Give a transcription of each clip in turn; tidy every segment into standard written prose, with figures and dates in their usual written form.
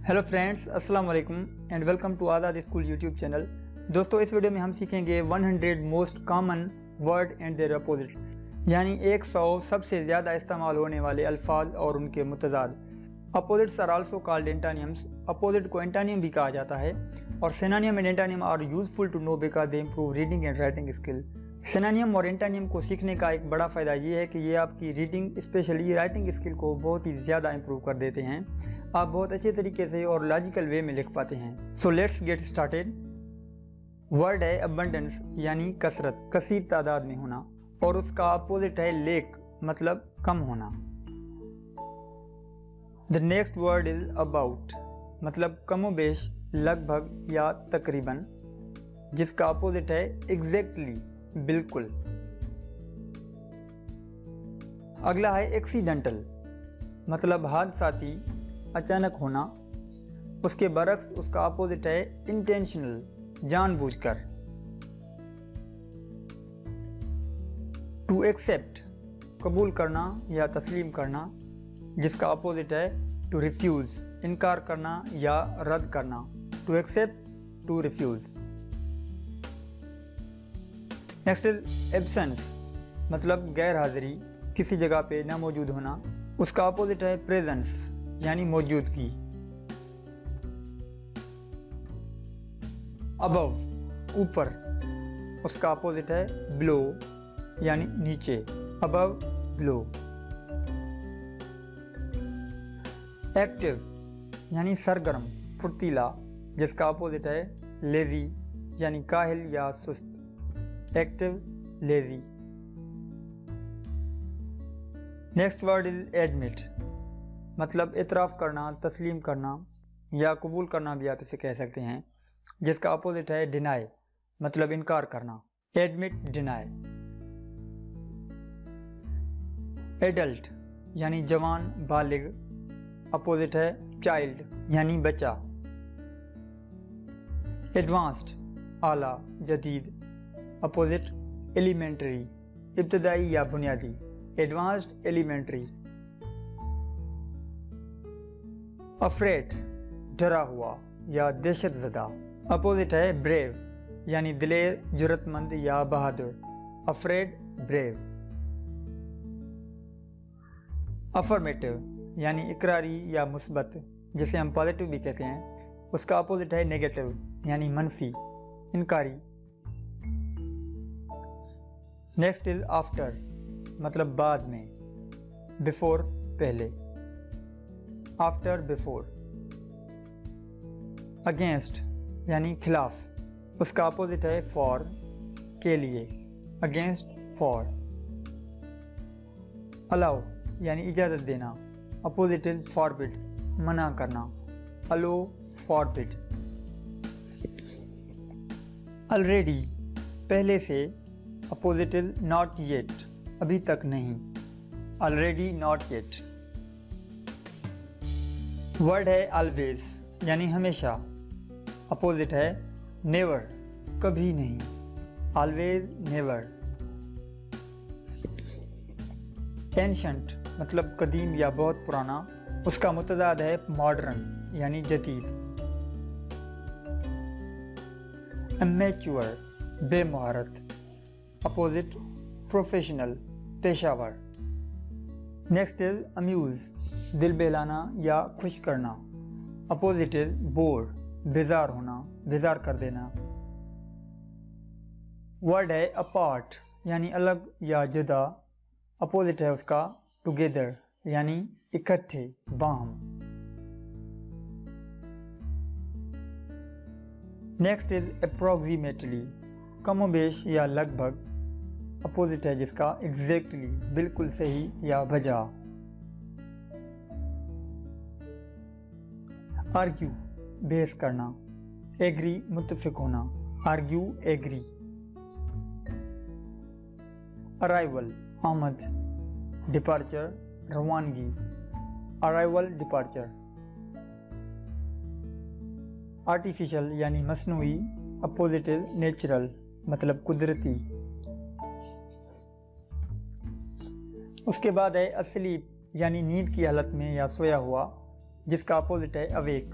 Hello friends, अस्सलाम वालेकुम and welcome to Azad school YouTube channel. दोस्तों, इस वीडियो में हम सीखेंगे 100 most common word and their opposite, यानी 100 सबसे ज़्यादा इस्तेमाल होने वाले अल्फाज और उनके मुतज़ाद। Opposites are also called antonyms. Opposite को एंटोनिम भी कहा जाता है और synonym and antonym are useful to know because they improve reading and writing skill. Synonym और एंटोनिम को सीखने का एक बड़ा फ़ायदा ये है कि ये आपकी रीडिंग स्पेशली राइटिंग स्किल को बहुत ही ज़्यादा इंप्रूव कर देते हैं। आप बहुत अच्छे तरीके से और लॉजिकल वे में लिख पाते हैं। So let's get started. Word है अबंडेंस, यानी कसरत, कसीर तादाद में होना, और उसका अपोजिट है लेक, मतलब कम होना। The next word is about, मतलब कमोबेश, लगभग या तकरीबन, जिसका अपोजिट है एग्जैक्टली, बिल्कुल। अगला है एक्सीडेंटल, मतलब हादसाती, अचानक होना। उसके बरक्स उसका अपोजिट है इंटेंशनल, जानबूझकर। टू एक्सेप्ट, कबूल करना या तस्लीम करना, जिसका अपोजिट है टू रिफ्यूज, इनकार करना या रद्द करना। To accept, to refuse. Next is absence, मतलब गैर हाजिरी, किसी जगह पे ना मौजूद होना। उसका अपोजिट है प्रेजेंस, यानी मौजूदगी। अबव, ऊपर, उसका अपोजिट है बिलो, यानी नीचे। Above, below. एक्टिव, यानी सरगर्म, फुर्तीला, जिसका अपोजिट है लेजी, यानी काहिल या सुस्त। Active, lazy. Next word is admit, मतलब इतराफ़ करना, तस्लीम करना या कबूल करना भी आप इसे कह सकते हैं, जिसका अपोजिट है डिनाई, मतलब इनकार करना। Admit, deny. एडल्ट, यानी जवान, बालिग, अपोजिट है चाइल्ड, यानी बच्चा। एडवांस्ड, आला, जदीद, अपोजिट एलिमेंट्री, इब्तदाई या बुनियादी। Advanced, elementary. अफ्रेड, डरा हुआ या दहशत ज़दा, अपोजिट है ब्रेव, यानी दिलेर, जुर्रतमंद या बहादुर। Afraid, brave. अफर्मेटिव, यानी इकरारी या मुस्बत, जिसे हम पॉजिटिव भी कहते हैं। उसका अपोजिट है नेगेटिव, यानी मनफी, इनकारी। नेक्स्ट इज आफ्टर, मतलब बाद में। बिफोर, पहले। After, before. अगेंस्ट, यानी खिलाफ, उसका अपोजिट है फॉर, के लिए। Against, for. अलाउ, यानी इजाज़त देना, अपोजिट इज फॉरबिड, मना करना। अलो, फॉरबिड। ऑलरेडी, पहले से, अपोजिट इज नॉट येट, अभी तक नहीं। Already, not yet. वर्ड है ऑलवेज, यानी हमेशा, अपोजिट है नेवर, कभी नहीं। Always, never. एंशंट, मतलब कदीम या बहुत पुराना, उसका मुतज़ाद है मॉडर्न, यानी जदीद। अमेच्योर, बेमहारत, अपोजिट प्रोफेशनल, पेशावर। नेक्स्ट इज अम्यूज, दिल बहलाना या खुश करना, अपोजिट इज बोर, बेजार होना, बेजार कर देना। वर्ड है अपार्ट, यानी अलग या जुदा, अपोजिट है उसका टुगेदर, यानी इकट्ठे, बाहम। नेक्स्ट इज अप्रोक्सीमेटली, कमोबेश या लगभग, अपोजिट है जिसका एग्जैक्टली, बिल्कुल सही या बजा। आर्ग्यू, बहस करना। एग्री, मुत्तफिक होना। Argue, agree. अराइवल, आमद। डिपार्चर, रवानगी। Arrival, departure. आर्टिफिशियल, यानी मसनूई, अपोजिट इज नेचुरल, मतलब कुदरती। उसके बाद है अस्लीप, यानी नींद की हालत में या सोया हुआ, जिसका अपोजिट है awake,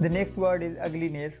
The next word is ugliness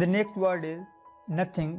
The next word is nothing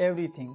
everything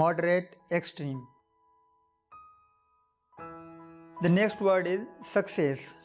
moderate extreme۔ The next word is success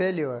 failure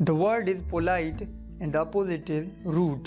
The word is polite and the opposite is rude.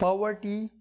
Poverty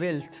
wealth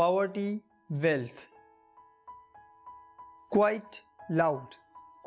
poverty wealth۔ Quite loud،